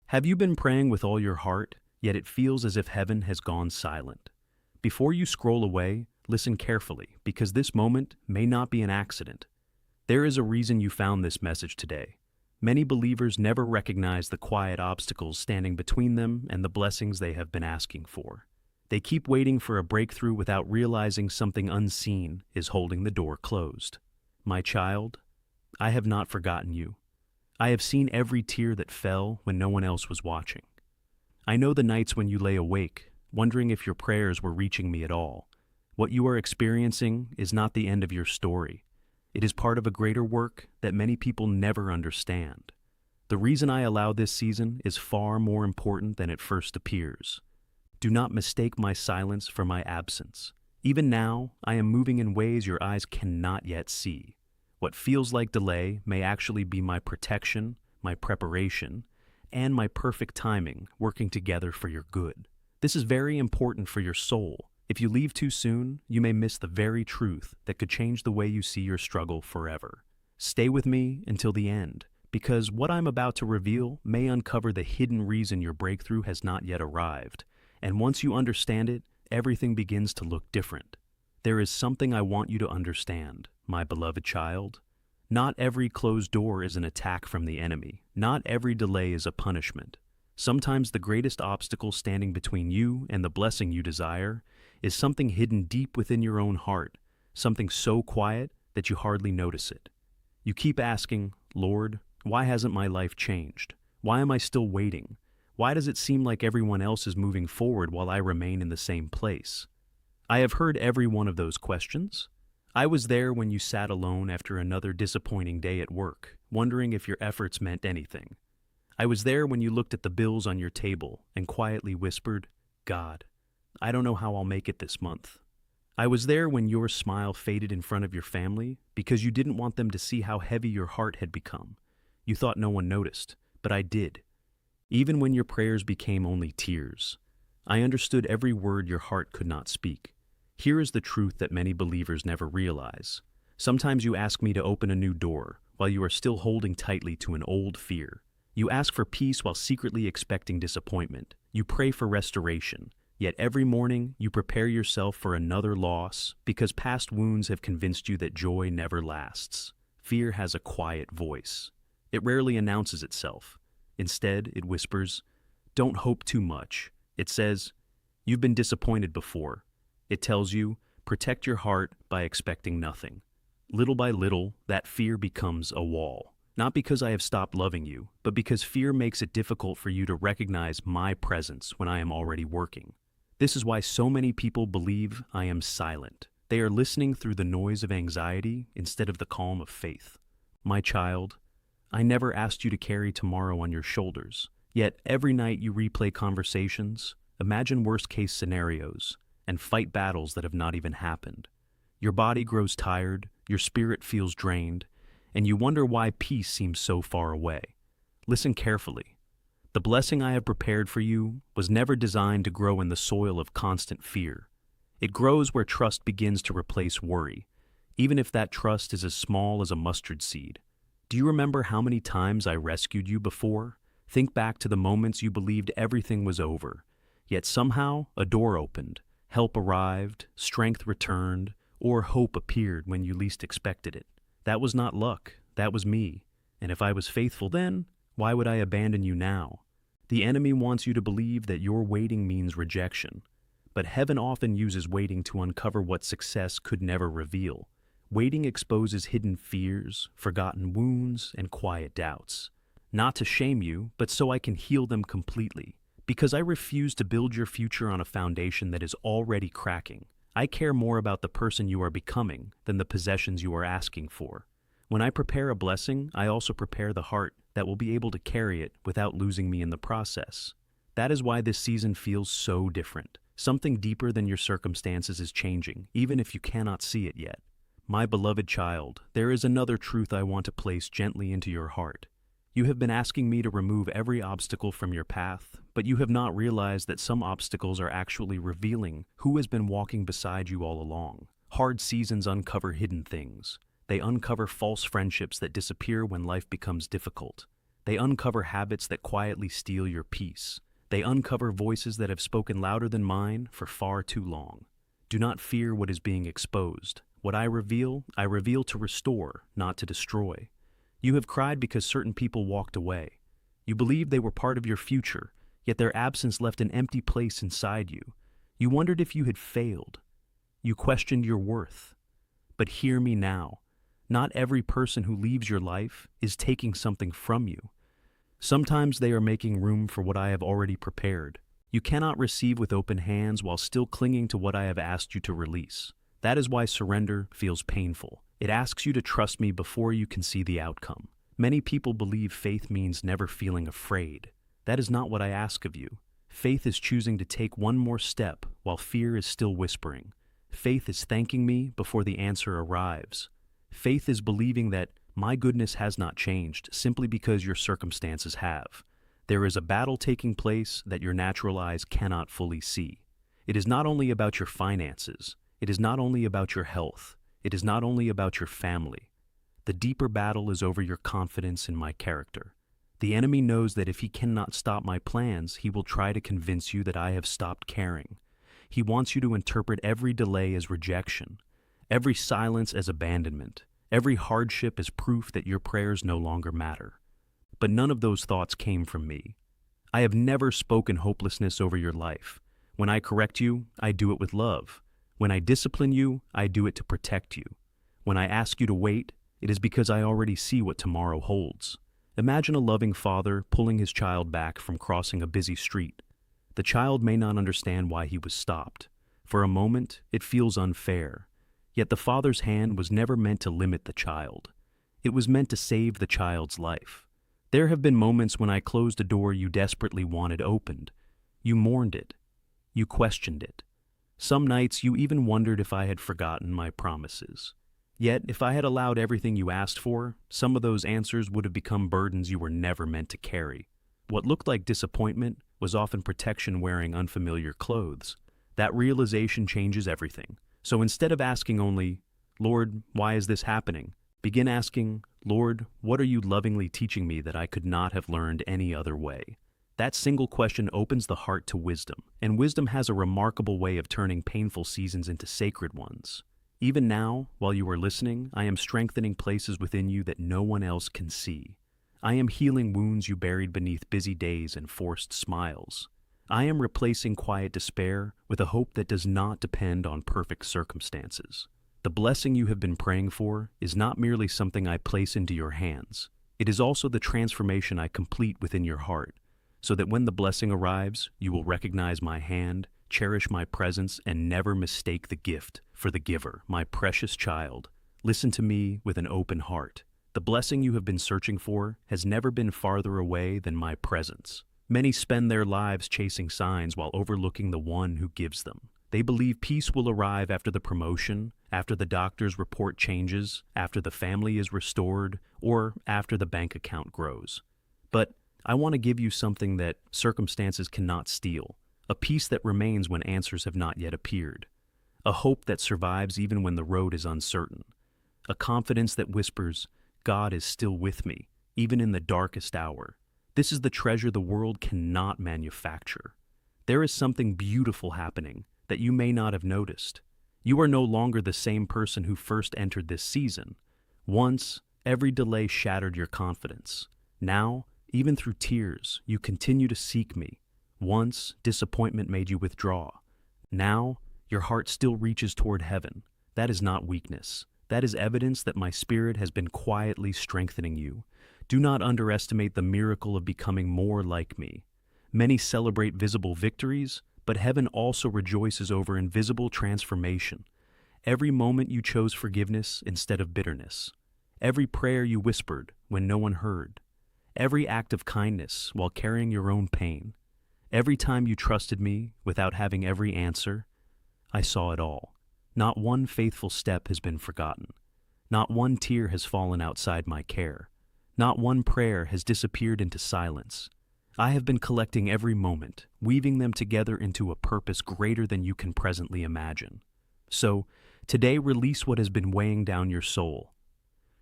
Have you been praying with all your heart, yet it feels as if heaven has gone silent? Before you scroll away, listen carefully, because this moment may not be an accident. There is a reason you found this message today. Many believers never recognize the quiet obstacles standing between them and the blessings they have been asking for. They keep waiting for a breakthrough without realizing something unseen is holding the door closed. My child, I have not forgotten you. I have seen every tear that fell when no one else was watching. I know the nights when you lay awake, wondering if your prayers were reaching me at all. What you are experiencing is not the end of your story. It is part of a greater work that many people never understand. The reason I allow this season is far more important than it first appears. Do not mistake my silence for my absence. Even now, I am moving in ways your eyes cannot yet see. What feels like delay may actually be my protection, my preparation, and my perfect timing working together for your good. This is very important for your soul. If you leave too soon, you may miss the very truth that could change the way you see your struggle forever. Stay with me until the end, because what I'm about to reveal may uncover the hidden reason your breakthrough has not yet arrived. And once you understand it, everything begins to look different. There is something I want you to understand, my beloved child. Not every closed door is an attack from the enemy. Not every delay is a punishment. Sometimes the greatest obstacle standing between you and the blessing you desire is something hidden deep within your own heart, something so quiet that you hardly notice it. You keep asking, Lord, why hasn't my life changed? Why am I still waiting? Why does it seem like everyone else is moving forward while I remain in the same place? I have heard every one of those questions. I was there when you sat alone after another disappointing day at work, wondering if your efforts meant anything. I was there when you looked at the bills on your table and quietly whispered, God, I don't know how I'll make it this month. I was there when your smile faded in front of your family because you didn't want them to see how heavy your heart had become. You thought no one noticed, but I did. Even when your prayers became only tears, I understood every word your heart could not speak. Here is the truth that many believers never realize. Sometimes you ask me to open a new door while you are still holding tightly to an old fear. You ask for peace while secretly expecting disappointment. You pray for restoration, yet every morning you prepare yourself for another loss because past wounds have convinced you that joy never lasts. Fear has a quiet voice. It rarely announces itself. Instead, it whispers, don't hope too much. It says, you've been disappointed before. It tells you, protect your heart by expecting nothing. Little by little, that fear becomes a wall. Not because I have stopped loving you, but because fear makes it difficult for you to recognize my presence when I am already working. This is why so many people believe I am silent. They are listening through the noise of anxiety instead of the calm of faith. My child, I never asked you to carry tomorrow on your shoulders. Yet every night you replay conversations, imagine worst-case scenarios, and fight battles that have not even happened. Your body grows tired, your spirit feels drained, and you wonder why peace seems so far away. Listen carefully. The blessing I have prepared for you was never designed to grow in the soil of constant fear. It grows where trust begins to replace worry, even if that trust is as small as a mustard seed. Do you remember how many times I rescued you before? Think back to the moments you believed everything was over, yet somehow a door opened. Help arrived, strength returned, or hope appeared when you least expected it. That was not luck, that was me. And if I was faithful then, why would I abandon you now? The enemy wants you to believe that your waiting means rejection. But heaven often uses waiting to uncover what success could never reveal. Waiting exposes hidden fears, forgotten wounds, and quiet doubts. Not to shame you, but so I can heal them completely. Because I refuse to build your future on a foundation that is already cracking. I care more about the person you are becoming than the possessions you are asking for. When I prepare a blessing, I also prepare the heart that will be able to carry it without losing me in the process. That is why this season feels so different. Something deeper than your circumstances is changing, even if you cannot see it yet. My beloved child, there is another truth I want to place gently into your heart. You have been asking me to remove every obstacle from your path, but you have not realized that some obstacles are actually revealing who has been walking beside you all along. Hard seasons uncover hidden things. They uncover false friendships that disappear when life becomes difficult. They uncover habits that quietly steal your peace. They uncover voices that have spoken louder than mine for far too long. Do not fear what is being exposed. What I reveal to restore, not to destroy. You have cried because certain people walked away. You believed they were part of your future, yet their absence left an empty place inside you. You wondered if you had failed. You questioned your worth. But hear me now. Not every person who leaves your life is taking something from you. Sometimes they are making room for what I have already prepared. You cannot receive with open hands while still clinging to what I have asked you to release. That is why surrender feels painful. It asks you to trust me before you can see the outcome. Many people believe faith means never feeling afraid. That is not what I ask of you. Faith is choosing to take one more step while fear is still whispering. Faith is thanking me before the answer arrives. Faith is believing that my goodness has not changed simply because your circumstances have. There is a battle taking place that your natural eyes cannot fully see. It is not only about your finances. It is not only about your health. It is not only about your family. The deeper battle is over your confidence in my character. The enemy knows that if he cannot stop my plans, he will try to convince you that I have stopped caring. He wants you to interpret every delay as rejection, every silence as abandonment, every hardship as proof that your prayers no longer matter. But none of those thoughts came from me. I have never spoken hopelessness over your life. When I correct you, I do it with love. When I discipline you, I do it to protect you. When I ask you to wait, it is because I already see what tomorrow holds. Imagine a loving father pulling his child back from crossing a busy street. The child may not understand why he was stopped. For a moment, it feels unfair. Yet the father's hand was never meant to limit the child. It was meant to save the child's life. There have been moments when I closed a door you desperately wanted opened. You mourned it. You questioned it. Some nights you even wondered if I had forgotten my promises. Yet, if I had allowed everything you asked for, some of those answers would have become burdens you were never meant to carry. What looked like disappointment was often protection wearing unfamiliar clothes. That realization changes everything. So instead of asking only, "Lord, why is this happening?" begin asking, "Lord, what are you lovingly teaching me that I could not have learned any other way?" That single question opens the heart to wisdom, and wisdom has a remarkable way of turning painful seasons into sacred ones. Even now, while you are listening, I am strengthening places within you that no one else can see. I am healing wounds you buried beneath busy days and forced smiles. I am replacing quiet despair with a hope that does not depend on perfect circumstances. The blessing you have been praying for is not merely something I place into your hands. It is also the transformation I complete within your heart, so that when the blessing arrives, you will recognize my hand, cherish my presence, and never mistake the gift for the giver. My precious child, listen to me with an open heart. The blessing you have been searching for has never been farther away than my presence. Many spend their lives chasing signs while overlooking the one who gives them. They believe peace will arrive after the promotion, after the doctor's report changes, after the family is restored, or after the bank account grows. But I want to give you something that circumstances cannot steal, a peace that remains when answers have not yet appeared, a hope that survives even when the road is uncertain, a confidence that whispers, "God is still with me, even in the darkest hour." This is the treasure the world cannot manufacture. There is something beautiful happening that you may not have noticed. You are no longer the same person who first entered this season. Once, every delay shattered your confidence. Now, even through tears, you continue to seek me. Once, disappointment made you withdraw. Now, your heart still reaches toward heaven. That is not weakness. That is evidence that my spirit has been quietly strengthening you. Do not underestimate the miracle of becoming more like me. Many celebrate visible victories, but heaven also rejoices over invisible transformation. Every moment you chose forgiveness instead of bitterness. Every prayer you whispered when no one heard. Every act of kindness while carrying your own pain. Every time you trusted me without having every answer, I saw it all. Not one faithful step has been forgotten. Not one tear has fallen outside my care. Not one prayer has disappeared into silence. I have been collecting every moment, weaving them together into a purpose greater than you can presently imagine. So, today release what has been weighing down your soul.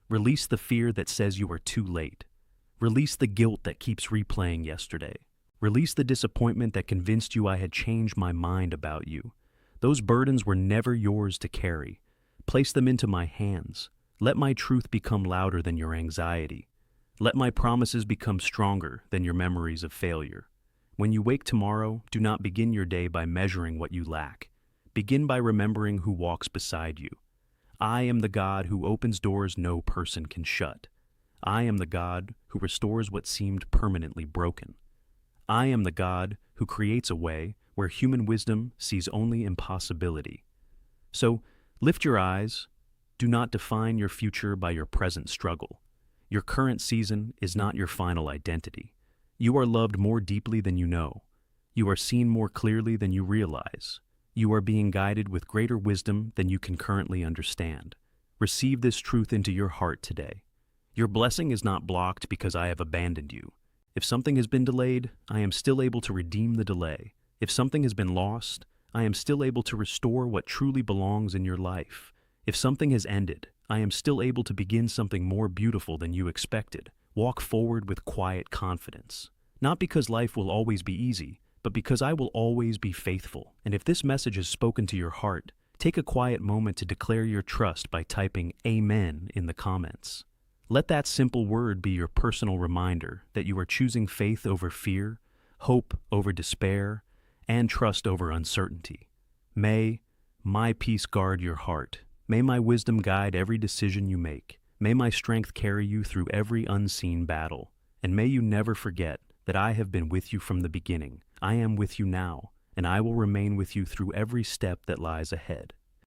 Release the fear that says you are too late. Release the guilt that keeps replaying yesterday. Release the disappointment that convinced you I had changed my mind about you. Those burdens were never yours to carry. Place them into my hands. Let my truth become louder than your anxiety. Let my promises become stronger than your memories of failure. When you wake tomorrow, do not begin your day by measuring what you lack. Begin by remembering who walks beside you. I am the God who opens doors no person can shut. I am the God who restores what seemed permanently broken. I am the God who creates a way where human wisdom sees only impossibility. So, lift your eyes. Do not define your future by your present struggle. Your current season is not your final identity. You are loved more deeply than you know. You are seen more clearly than you realize. You are being guided with greater wisdom than you can currently understand. Receive this truth into your heart today. Your blessing is not blocked because I have abandoned you. If something has been delayed, I am still able to redeem the delay. If something has been lost, I am still able to restore what truly belongs in your life. If something has ended, I am still able to begin something more beautiful than you expected. Walk forward with quiet confidence. Not because life will always be easy, but because I will always be faithful. And if this message has spoken to your heart, take a quiet moment to declare your trust by typing Amen in the comments. Let that simple word be your personal reminder that you are choosing faith over fear, hope over despair, and trust over uncertainty. May my peace guard your heart. May my wisdom guide every decision you make. May my strength carry you through every unseen battle. And may you never forget that I have been with you from the beginning. I am with you now, and I will remain with you through every step that lies ahead.